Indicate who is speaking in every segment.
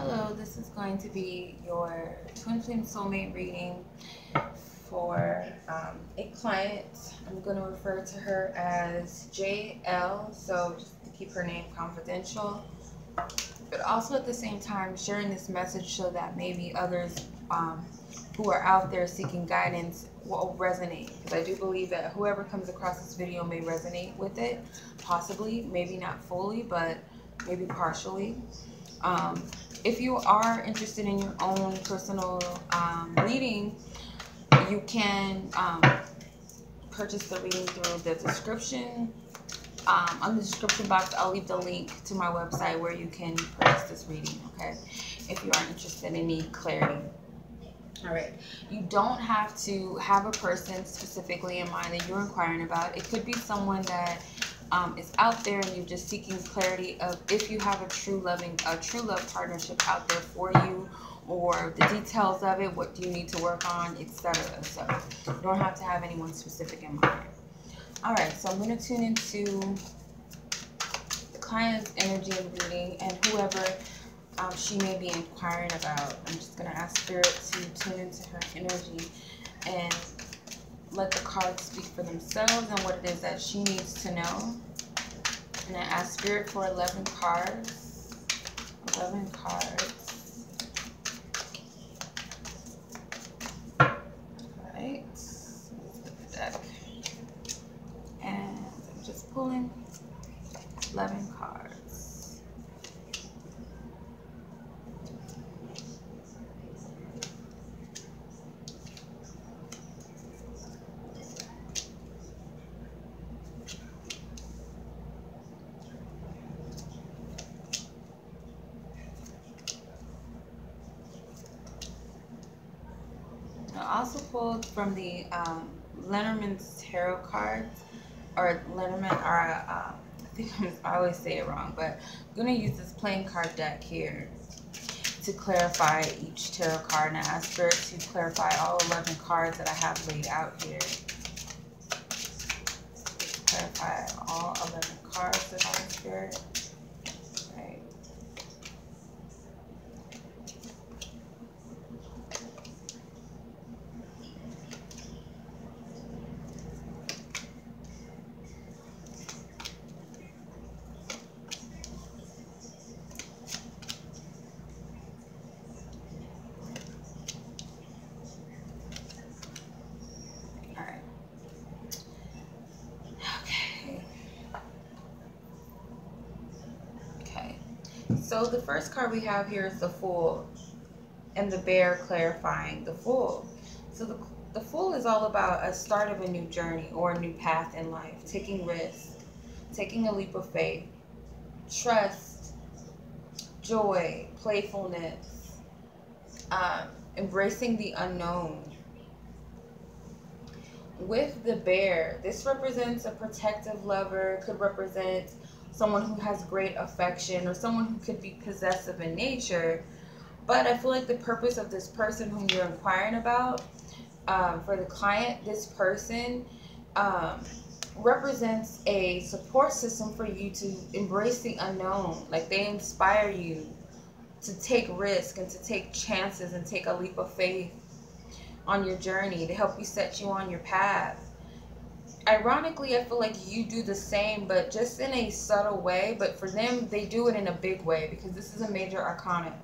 Speaker 1: Hello, this is going to be your twin flame soulmate reading for a client. I'm going to refer to her as JL, so just to keep her name confidential. But also at the same time, sharing this message so that maybe others who are out there seeking guidance will resonate. Because I do believe that whoever comes across this video may resonate with it, possibly, maybe not fully, but maybe partially. If you are interested in your own personal reading, you can purchase the reading through the description. On the description box, I'll leave the link to my website where you can purchase this reading, okay? If you are interested and need clarity. All right. You don't have to have a person specifically in mind that you're inquiring about. It could be someone that is out there and you're just seeking clarity of if you have a true love partnership out there for you, or the details of it, what do you need to work on, etc. So you don't have to have anyone specific in mind. All right, so I'm going to tune into the client's energy of the reading and whoever she may be inquiring about. I'm just going to ask Spirit to tune into her energy and let the cards speak for themselves and what it is that she needs to know. And I ask Spirit for 11 cards. 11 cards. Alright. Let's look at the deck. And I'm just pulling 11 cards. I also pulled from the Lenormand's tarot cards, or Lenormand, or I think I always say it wrong, but I'm going to use this playing card deck here to clarify each tarot card, and I ask Spirit to clarify all 11 cards that I have laid out here. Clarify all 11 cards that I have, Spirit. Right. So the first card we have here is the Fool, and the Bear clarifying the Fool. So the Fool is all about a start of a new journey or a new path in life, taking risks, taking a leap of faith, trust, joy, playfulness, embracing the unknown. With the Bear, this represents a protective lover, could represent someone who has great affection, or someone who could be possessive in nature. But I feel like the purpose of this person whom you're inquiring about, for the client, this person represents a support system for you to embrace the unknown. Like, they inspire you to take risks and to take chances and take a leap of faith on your journey, to help you set you on your path. Ironically, I feel like you do the same, but just in a subtle way. But for them, they do it in a big way, because this is a major arcana.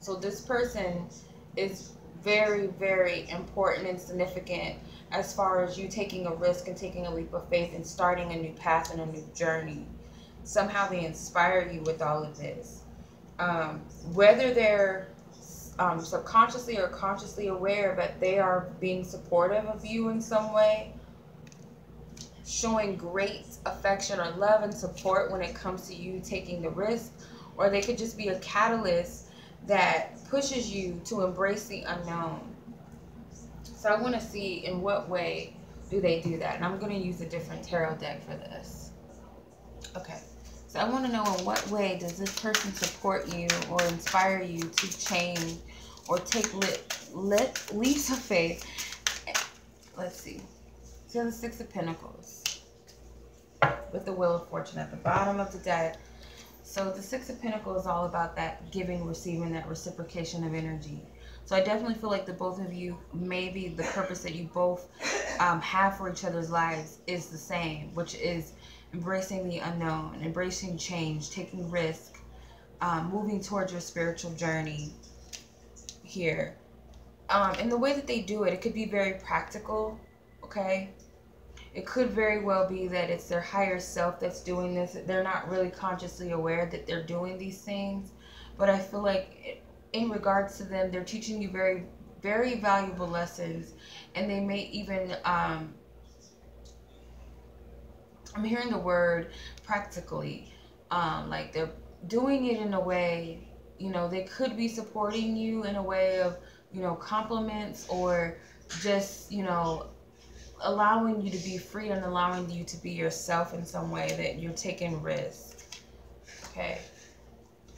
Speaker 1: So this person is very, very important and significant as far as you taking a risk and taking a leap of faith and starting a new path and a new journey. Somehow they inspire you with all of this. Whether they're subconsciously or consciously aware, but they are being supportive of you in some way, showing great affection or love and support when it comes to you taking the risk. Or they could just be a catalyst that pushes you to embrace the unknown. So I want to see in what way do they do that, and I'm going to use a different tarot deck for this. Okay, so I want to know in what way does this person support you or inspire you to change or take leaps of faith. Let's see. So the Six of Pentacles with the Wheel of Fortune at the bottom of the deck. So the Six of Pentacles is all about that giving, receiving, that reciprocation of energy. So I definitely feel like the both of you, maybe the purpose that you both have for each other's lives is the same, which is embracing the unknown, embracing change, taking risk, moving towards your spiritual journey here. And the way that they do it, it could be very practical, okay? It could very well be that it's their higher self that's doing this. They're not really consciously aware that they're doing these things. But I feel like in regards to them, they're teaching you very, very valuable lessons. And they may even, I'm hearing the word practically. Like they're doing it in a way, you know, they could be supporting you in a way of, you know, compliments, or just, you know, allowing you to be free and allowing you to be yourself in some way, that you're taking risks. Okay.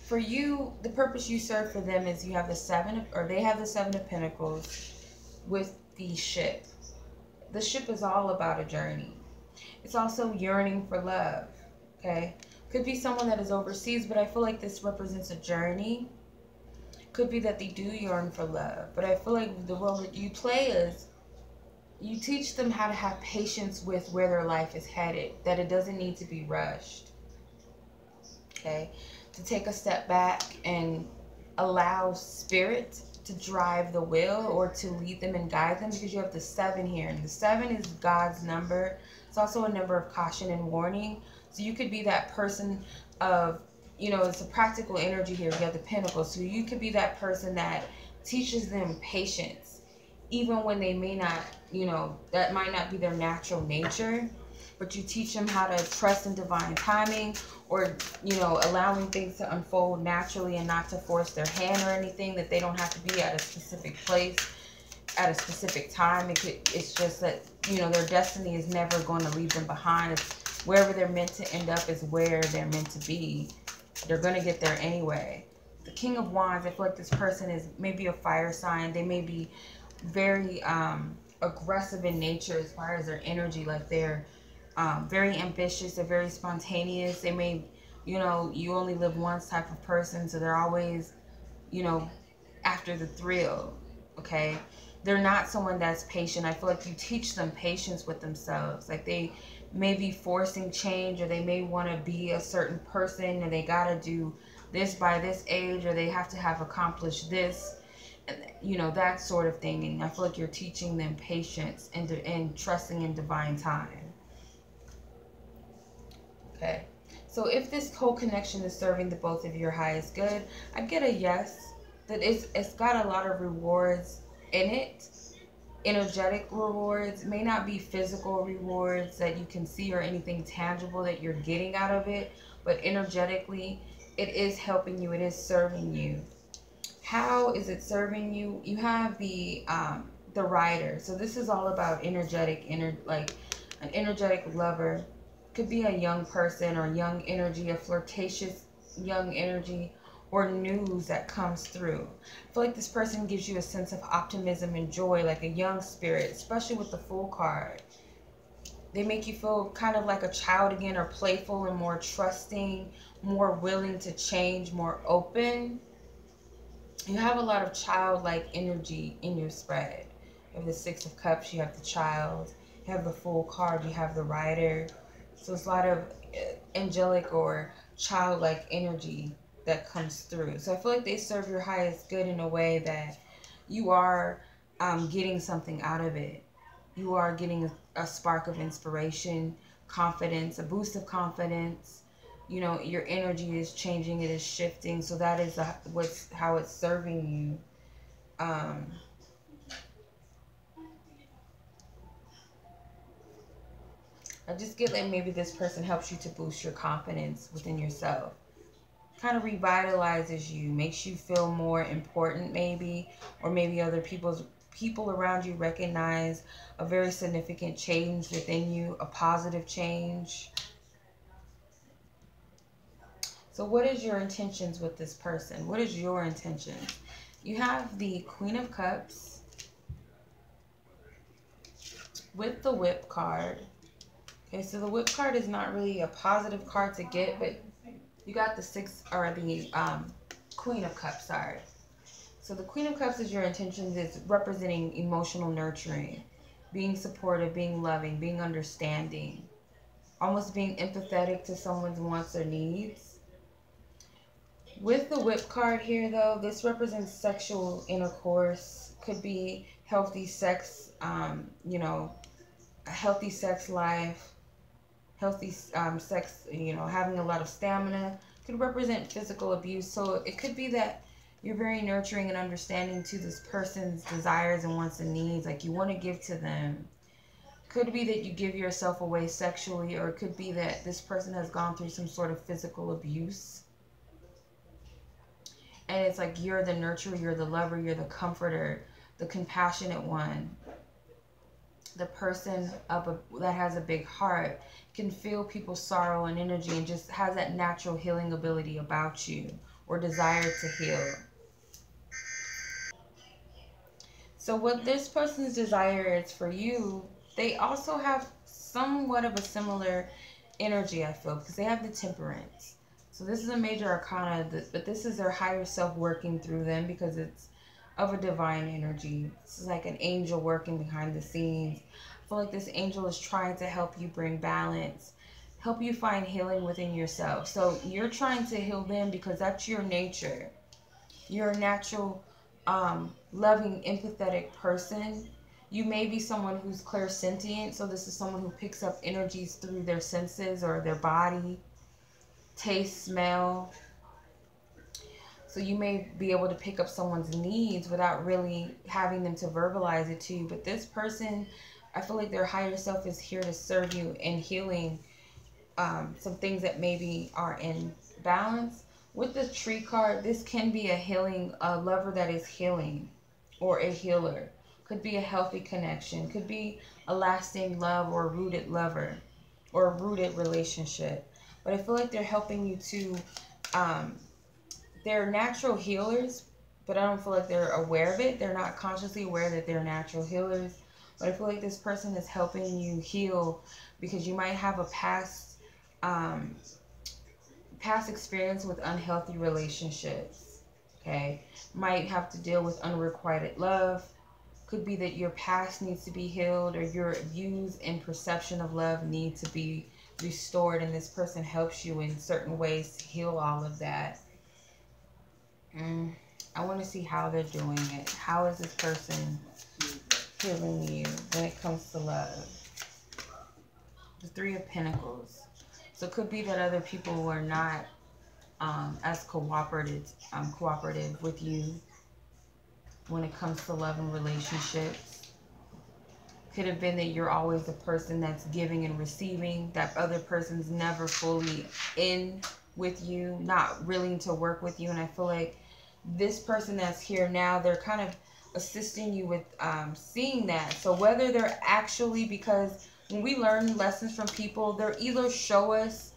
Speaker 1: For you, the purpose you serve for them is you have the they have the Seven of Pentacles with the ship. The ship is all about a journey. It's also yearning for love. Okay. Could be someone that is overseas, but I feel like this represents a journey. Could be that they do yearn for love, but I feel like the role that you play is you teach them how to have patience with where their life is headed, that it doesn't need to be rushed. Okay? To take a step back and allow spirit to drive the wheel, or to lead them and guide them, because you have the 7 here. And the 7 is God's number. It's also a number of caution and warning. So you could be that person of, you know, it's a practical energy here. You have the Pentacles. So you could be that person that teaches them patience, even when they may not, you know, that might not be their natural nature, but you teach them how to trust in divine timing, or, you know, allowing things to unfold naturally and not to force their hand or anything, that they don't have to be at a specific place at a specific time. It's just that, you know, their destiny is never going to leave them behind. It's wherever they're meant to end up is where they're meant to be. They're going to get there anyway. The King of Wands, I feel like this person is maybe a fire sign. They may be very aggressive in nature as far as their energy. Like they're very ambitious. They're very spontaneous. They may, you know, you only live once type of person. So they're always, you know, after the thrill. Okay. They're not someone that's patient. I feel like you teach them patience with themselves. Like they may be forcing change, or they may want to be a certain person, or they got to do this by this age, or they have to have accomplished this, and, you know, that sort of thing. And I feel like you're teaching them patience and trusting in divine time. Okay. So if this whole connection is serving the both of your highest good, I get a yes. That it's got a lot of rewards in it. Energetic rewards. May not be physical rewards that you can see or anything tangible that you're getting out of it, but energetically it is helping you. It is serving you. How is it serving you? You have the Rider. So this is all about like an energetic lover. Could be a young person or young energy, a flirtatious young energy, or news that comes through. I feel like this person gives you a sense of optimism and joy, like a young spirit, especially with the Fool card. They make you feel kind of like a child again, or playful and more trusting, more willing to change, more open. You have a lot of childlike energy in your spread. You have the Six of Cups, you have the Child, you have the Fool card, you have the Rider. So it's a lot of angelic or childlike energy that comes through. So I feel like they serve your highest good in a way that you are getting something out of it. You are getting a spark of inspiration, confidence, a boost of confidence. You know, your energy is changing, it is shifting. So that is how it's serving you. I just get like maybe this person helps you to boost your confidence within yourself. Kind of revitalizes you, makes you feel more important maybe, or maybe other people around you recognize a very significant change within you, a positive change. So what is your intentions with this person? What is your intention? You have the Queen of Cups with the Whip card. Okay, so the Whip card is not really a positive card to get, but You got the six, or the Queen of Cups, sorry. So the Queen of Cups is your intentions, is representing emotional nurturing, being supportive, being loving, being understanding, almost being empathetic to someone's wants or needs. With the Whip card here, though, this represents sexual intercourse. Could be healthy sex, you know, a healthy sex life, healthy sex, you know, having a lot of stamina. Could represent physical abuse. So it could be that you're very nurturing and understanding to this person's desires and wants and needs. Like, you want to give to them. Could be that you give yourself away sexually, or it could be that this person has gone through some sort of physical abuse. And it's like you're the nurturer, you're the lover, you're the comforter, the compassionate one. The person that has a big heart can feel people's sorrow and energy and just has that natural healing ability about you, or desire to heal. So what this person's desire is for you, they also have somewhat of a similar energy, I feel, because they have the Temperance. So this is a major arcana, but this is their higher self working through them, because it's of a divine energy. This is like an angel working behind the scenes. I feel like this angel is trying to help you bring balance, help you find healing within yourself. So you're trying to heal them because that's your nature. You're a natural, loving, empathetic person. You may be someone who's clairsentient. So this is someone who picks up energies through their senses or their body, taste, smell. So you may be able to pick up someone's needs without really having them to verbalize it to you. But this person, I feel like their higher self is here to serve you in healing some things that maybe are in balance. With the Tree card, this can be a healing, a lover that is healing, or a healer. Could be a healthy connection. Could be a lasting love, or a rooted lover, or a rooted relationship. But I feel like they're helping you to, they're natural healers, but I don't feel like they're aware of it. They're not consciously aware that they're natural healers. But I feel like this person is helping you heal because you might have a past experience with unhealthy relationships. Okay, might have to deal with unrequited love. Could be that your past needs to be healed, or your views and perception of love need to be restored, and this person helps you in certain ways to heal all of that. I want to see how they're doing it. How is this person healing you when it comes to love? The Three of Pentacles. So it could be that other people were not as cooperative with you when it comes to love and relationships. Could have been that you're always the person that's giving and receiving, that other person's never fully in with you, not willing to work with you. And I feel like this person that's here now, they're kind of assisting you with seeing that. So whether they're actually, because when we learn lessons from people, they'll either show us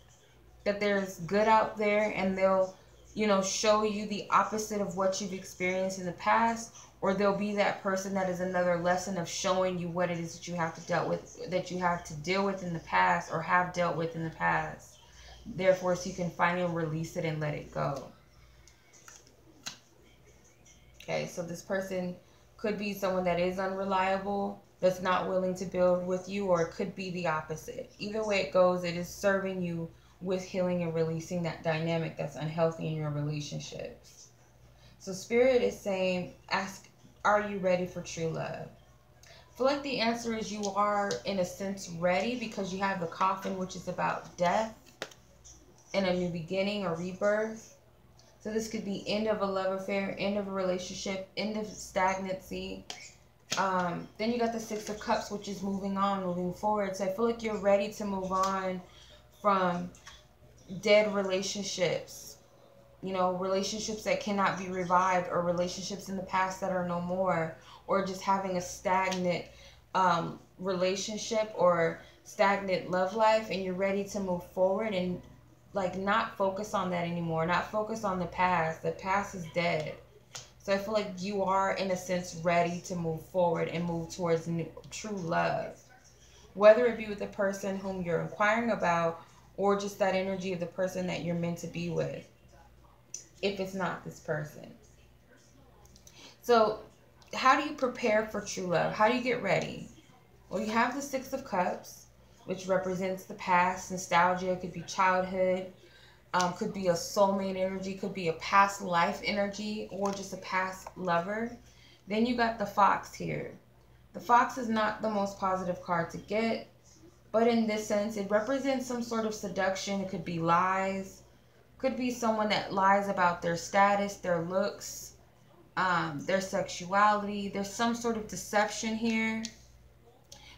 Speaker 1: that there's good out there, and they'll, you know, show you the opposite of what you've experienced in the past, or they'll be that person that is another lesson of showing you what it is that you have to deal with in the past, or have dealt with in the past. Therefore, so you can finally release it and let it go. Okay, so this person could be someone that is unreliable, that's not willing to build with you, or it could be the opposite. Either way it goes, it is serving you with healing and releasing that dynamic that's unhealthy in your relationships. So Spirit is saying, ask, are you ready for true love? I feel like the answer is you are, in a sense, ready, because you have the Coffin, which is about death and a new beginning or rebirth. So this could be end of a love affair, end of a relationship, end of stagnancy. Then you got the Six of Cups, which is moving on, moving forward. So I feel like you're ready to move on from dead relationships. You know, relationships that cannot be revived, or relationships in the past that are no more, or just having a stagnant relationship or stagnant love life, and you're ready to move forward and like not focus on that anymore, not focus on the past. The past is dead. So I feel like you are, in a sense, ready to move forward and move towards true love. Whether it be with the person whom you're inquiring about, or just that energy of the person that you're meant to be with, if it's not this person. So how do you prepare for true love? How do you get ready? Well, you have the Six of Cups, which represents the past, nostalgia. It could be childhood, could be a soulmate energy, could be a past life energy, or just a past lover. Then you got the Fox here. The Fox is not the most positive card to get, but in this sense, it represents some sort of seduction. It could be lies. Could be someone that lies about their status, their looks, their sexuality. There's some sort of deception here.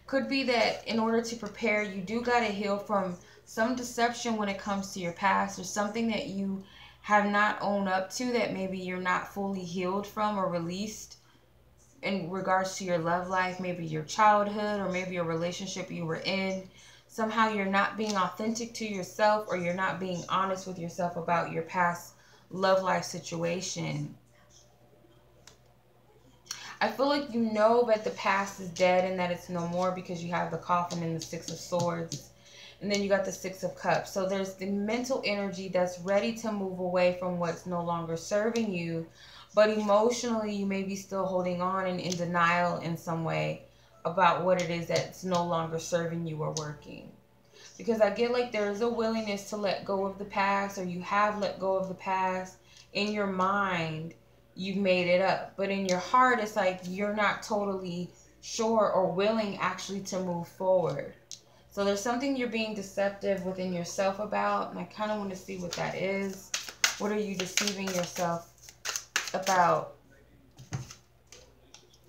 Speaker 1: Could be that in order to prepare, you do got to heal from some deception when it comes to your past, or something that you have not owned up to that maybe you're not fully healed from or released in regards to your love life, maybe your childhood, or maybe a relationship you were in. Somehow you're not being authentic to yourself, or you're not being honest with yourself about your past love life situation. I feel like you know that the past is dead and that it's no more, because you have the Coffin and the Six of Swords. And then you got the Six of Cups. So there's the mental energy that's ready to move away from what's no longer serving you. But emotionally, you may be still holding on and in denial in some way about what it is that's no longer serving you or working. Because I get like there is a willingness to let go of the past, or you have let go of the past. In your mind, you've made it up. But in your heart, it's like you're not totally sure or willing actually to move forward. So there's something you're being deceptive within yourself about. And I kind of want to see what that is. What are you deceiving yourself about?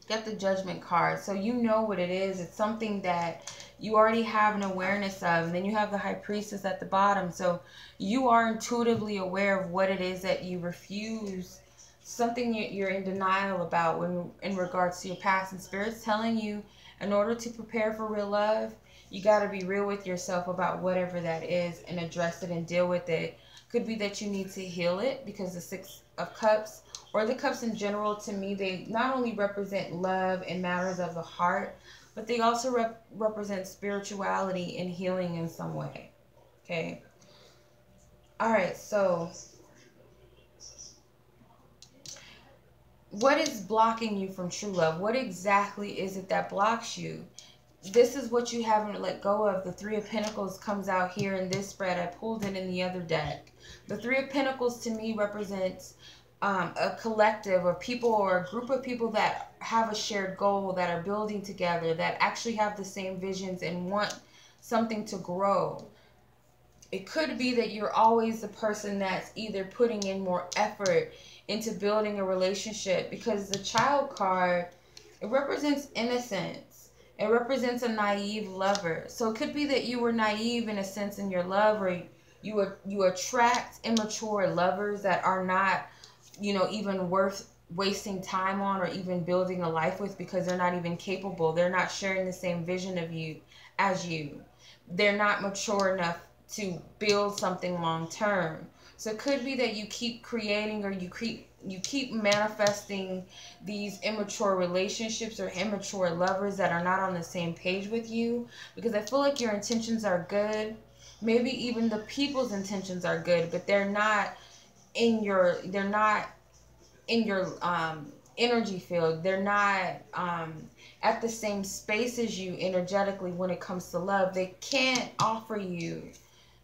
Speaker 1: Get the Judgment card. So you know what it is. It's something that you already have an awareness of. And then you have the High Priestess at the bottom. So you are intuitively aware of what it is that you refuse. Something you're in denial about when in regards to your past. And Spirit's telling you, in order to prepare for real love, you got to be real with yourself about whatever that is and address it and deal with it. Could be that you need to heal it, because the Six of Cups, or the cups in general, to me, they not only represent love and matters of the heart, but they also represent spirituality and healing in some way. Okay. All right. So what is blocking you from true love? What exactly is it that blocks you? This is what you haven't let go of. The Three of Pentacles comes out here in this spread. I pulled it in the other deck. The Three of Pentacles to me represents a collective of people, or a group of people that have a shared goal, that are building together, that actually have the same visions and want something to grow. It could be that you're always the person that's either putting in more effort into building a relationship, because the Child card, it represents innocence. It represents a naive lover. So it could be that you were naive in a sense in your love, or you attract immature lovers that are not, you know, even worth wasting time on or even building a life with, because they're not even capable. They're not sharing the same vision of you as you. They're not mature enough to build something long term. So it could be that you keep creating, or you keep manifesting these immature relationships or immature lovers that are not on the same page with you, because I feel like your intentions are good. Maybe even the people's intentions are good, but they're not in your energy field. They're not at the same space as you energetically when it comes to love. They can't offer you.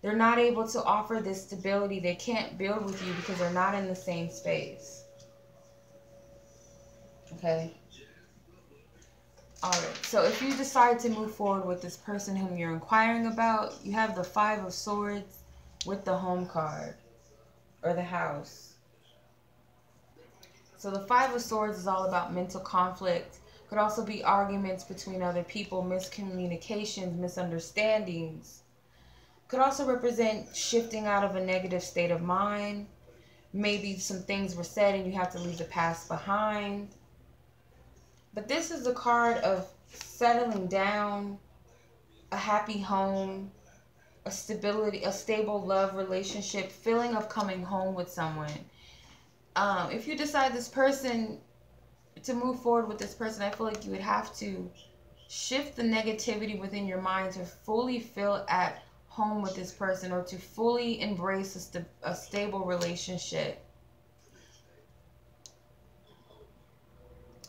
Speaker 1: They're not able to offer this stability. They can't build with you because they're not in the same space. Okay. All right. So if you decide to move forward with this person whom you're inquiring about, you have the Five of Swords with the Home card, or the House. So the Five of Swords is all about mental conflict. Could also be arguments between other people, miscommunications, misunderstandings. Could also represent shifting out of a negative state of mind. Maybe some things were said and you have to leave the past behind. But this is the card of settling down, a happy home, a stable love relationship, feeling of coming home with someone. If you decide to move forward with this person, I feel like you would have to shift the negativity within your mind to fully feel at home with this person or to fully embrace a stable relationship.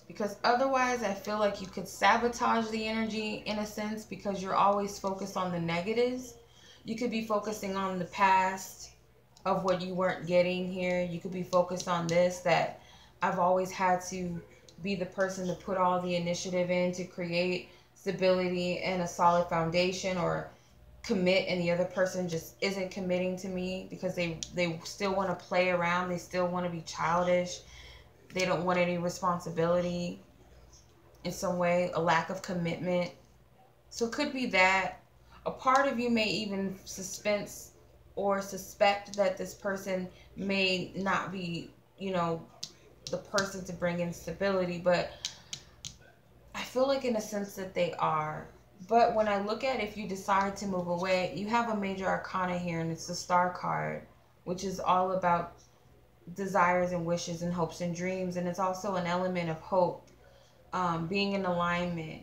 Speaker 1: Because otherwise, I feel like you could sabotage the energy in a sense because you're always focused on the negatives. You could be focusing on the past of what you weren't getting here. You could be focused on this, that I've always had to be the person to put all the initiative in to create stability and a solid foundation, or commit, and the other person just isn't committing to me because they still want to play around. They still want to be childish. They don't want any responsibility in some way, a lack of commitment. So it could be that a part of you may even suspect that this person may not be, you know, the person to bring in stability, but I feel like in a sense that they are. But when I look at if you decide to move away, you have a major arcana here, and it's the Star card, which is all about desires and wishes and hopes and dreams. And it's also an element of hope, being in alignment.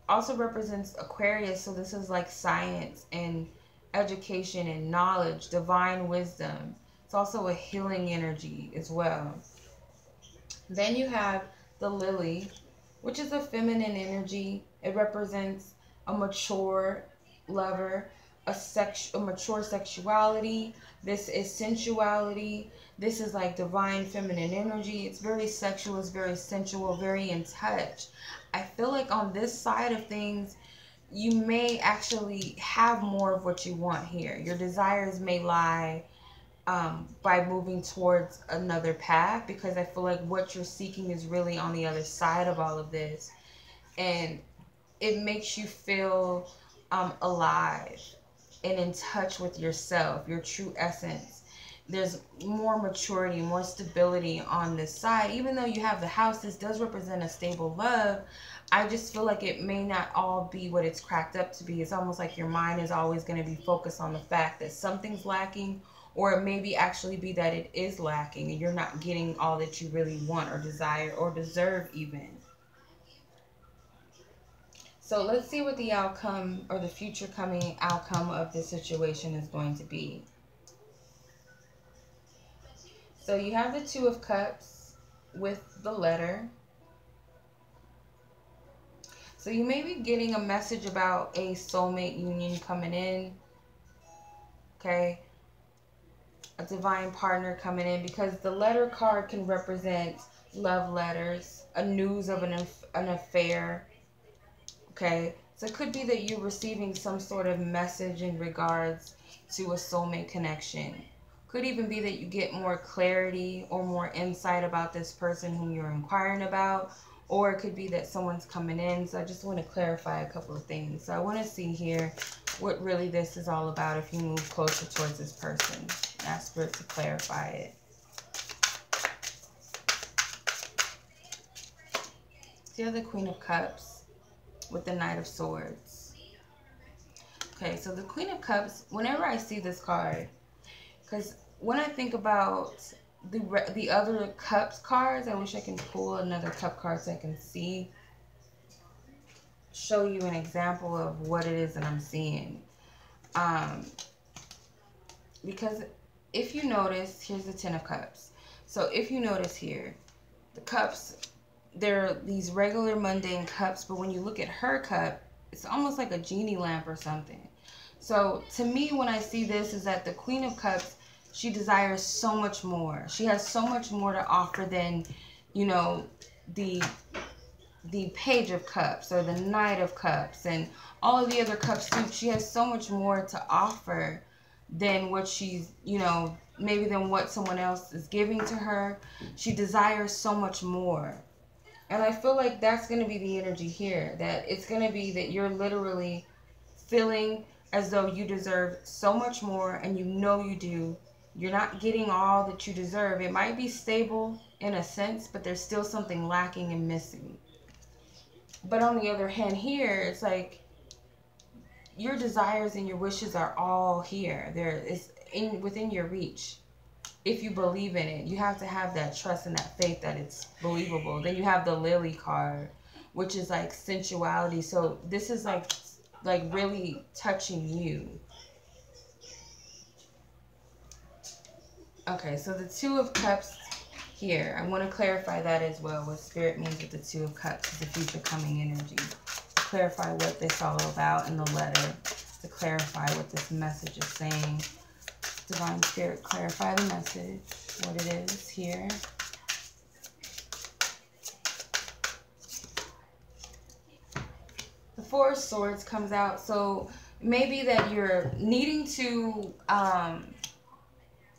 Speaker 1: Also represents Aquarius, so this is like science and education and knowledge, divine wisdom. It's also a healing energy as well. Then you have the Lily, which is a feminine energy. It represents a mature lover, a mature sexuality. This is sensuality. This is like divine feminine energy. It's very sexual, it's very sensual, very in touch. I feel like on this side of things, you may actually have more of what you want here. Your desires may lie by moving towards another path, because I feel like what you're seeking is really on the other side of all of this. And it makes you feel alive and in touch with yourself, your true essence. There's more maturity, more stability on this side. Even though you have the House, this does represent a stable love. I just feel like it may not all be what it's cracked up to be. It's almost like your mind is always going to be focused on the fact that something's lacking, or it may be actually be that it is lacking and you're not getting all that you really want or desire or deserve even. So let's see what the outcome, or the future coming outcome of this situation is going to be. So you have the Two of Cups with the letter. So you may be getting a message about a soulmate union coming in. Okay. A divine partner coming in, because the letter card can represent love letters, a news of an affair. Okay. So it could be that you're receiving some sort of message in regards to a soulmate connection. Could even be that you get more clarity or more insight about this person whom you're inquiring about. Or it could be that someone's coming in. So I just want to clarify a couple of things. So I want to see here what really this is all about if you move closer towards this person. Ask Spirit to clarify it. So you have the Queen of Cups with the Knight of Swords. Okay, so the Queen of Cups, whenever I see this card, because when I think about the other Cups cards, I wish I can pull another Cup card so I can show you an example of what it is that I'm seeing. Because if you notice, here's the Ten of Cups. So if you notice here, the cups, they're these regular mundane cups, but when you look at her cup, it's almost like a genie lamp or something. So to me, when I see this, is that the Queen of Cups, she desires so much more. She has so much more to offer than, you know, the Page of Cups or the Knight of Cups and all of the other cups too. She has so much more to offer than what she's, you know, maybe than what someone else is giving to her. She desires so much more. And I feel like that's going to be the energy here. That it's going to be that you're literally feeling as though you deserve so much more, and you know you do. You're not getting all that you deserve. It might be stable in a sense, but there's still something lacking and missing. But on the other hand here, it's like your desires and your wishes are all here. It's within your reach. If you believe in it, you have to have that trust and that faith that it's believable. Then you have the Lily card, which is like sensuality. So this is like like really touching you. Okay, so the Two of Cups here. I want to clarify that as well, what Spirit means with the Two of Cups, the future coming energy. Clarify what this all about in the letter, to clarify what this message is saying. Divine Spirit, clarify the message, what it is here. The Four of Swords comes out, so maybe that you're needing to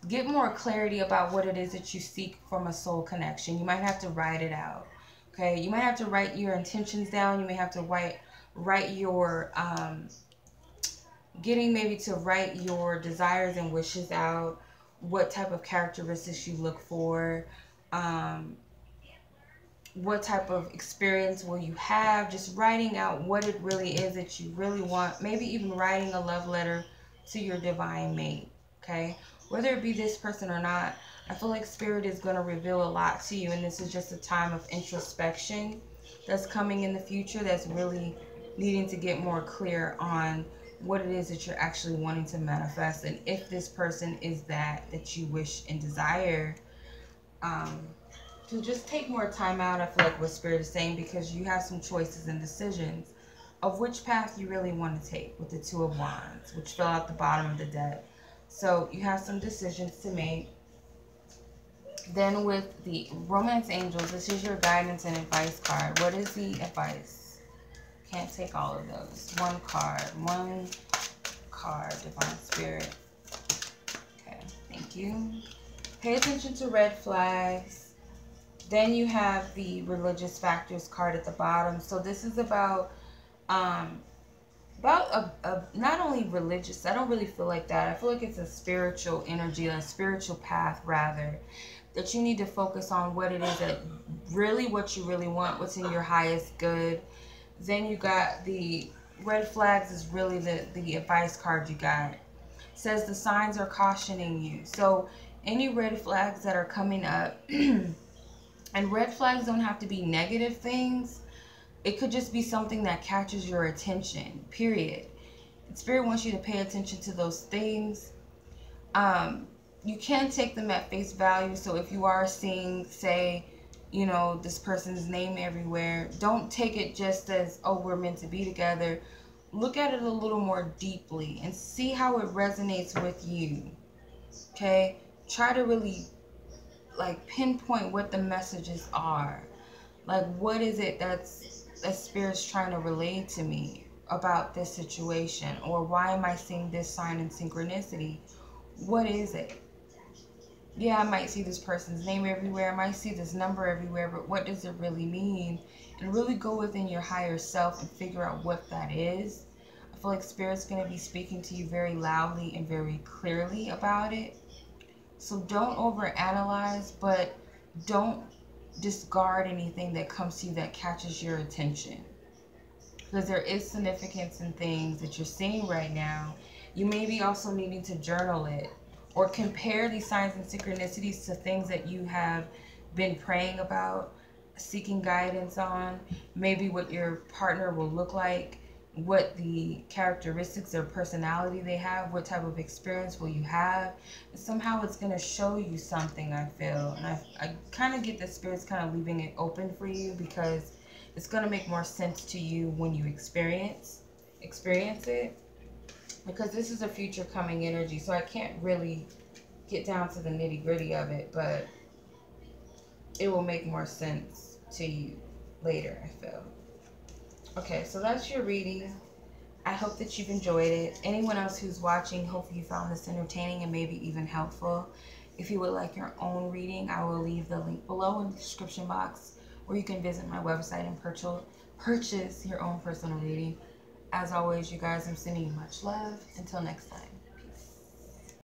Speaker 1: get more clarity about what it is that you seek from a soul connection. You might have to write it out. Okay, you might have to write your intentions down. You may have to write your write your desires and wishes out. What type of characteristics you look for. What type of experience will you have? Just writing out what it really is that you really want. Maybe even writing a love letter to your divine mate. Okay, whether it be this person or not, I feel like Spirit is going to reveal a lot to you, and this is just a time of introspection that's coming in the future, that's really needing to get more clear on what it is that you're actually wanting to manifest, and if this person is that you wish and desire. To just take more time out, I feel like what Spirit is saying, because you have some choices and decisions of which path you really want to take with the Two of Wands, which fell out the bottom of the deck. So you have some decisions to make. Then with the Romance Angels, this is your guidance and advice card. What is the advice? Can't take all of those. One card, Divine Spirit. Okay, thank you. Pay attention to red flags. Then you have the Religious Factors card at the bottom. So this is about not only religious. I don't really feel like that. I feel like it's a spiritual energy, a spiritual path rather, that you need to focus on what it is that really, what you really want, what's in your highest good. Then you got the red flags is really the advice card you got. It says the signs are cautioning you. So any red flags that are coming up, and red flags don't have to be negative things. It could just be something that catches your attention, period. Spirit wants you to pay attention to those things. You can't take them at face value. So if you are seeing, say, you know, this person's name everywhere, don't take it just as, oh, we're meant to be together. Look at it a little more deeply and see how it resonates with you. Okay? Try to really like pinpoint what the messages are. Like, what is it that Spirit's trying to relay to me about this situation? Or why am I seeing this sign in synchronicity? What is it? Yeah, I might see this person's name everywhere. I might see this number everywhere, but what does it really mean? And really go within your higher self and figure out what that is. I feel like Spirit's going to be speaking to you very loudly and very clearly about it. So don't overanalyze, but don't discard anything that comes to you that catches your attention. Because there is significance in things that you're seeing right now. You may be also needing to journal it or compare these signs and synchronicities to things that you have been praying about, seeking guidance on, maybe what your partner will look like, what the characteristics or personality they have, what type of experience will you have. And somehow it's going to show you something, I feel. And I kind of get that Spirit's kind of leaving it open for you because it's going to make more sense to you when you experience it. Because this is a future coming energy, so I can't really get down to the nitty gritty of it, but it will make more sense to you later, I feel. Okay, so that's your reading. I hope that you've enjoyed it. Anyone else who's watching, hopefully you found this entertaining and maybe even helpful. If you would like your own reading, I will leave the link below in the description box, where you can visit my website and purchase your own personal reading. As always, you guys, I'm sending you much love. Until next time.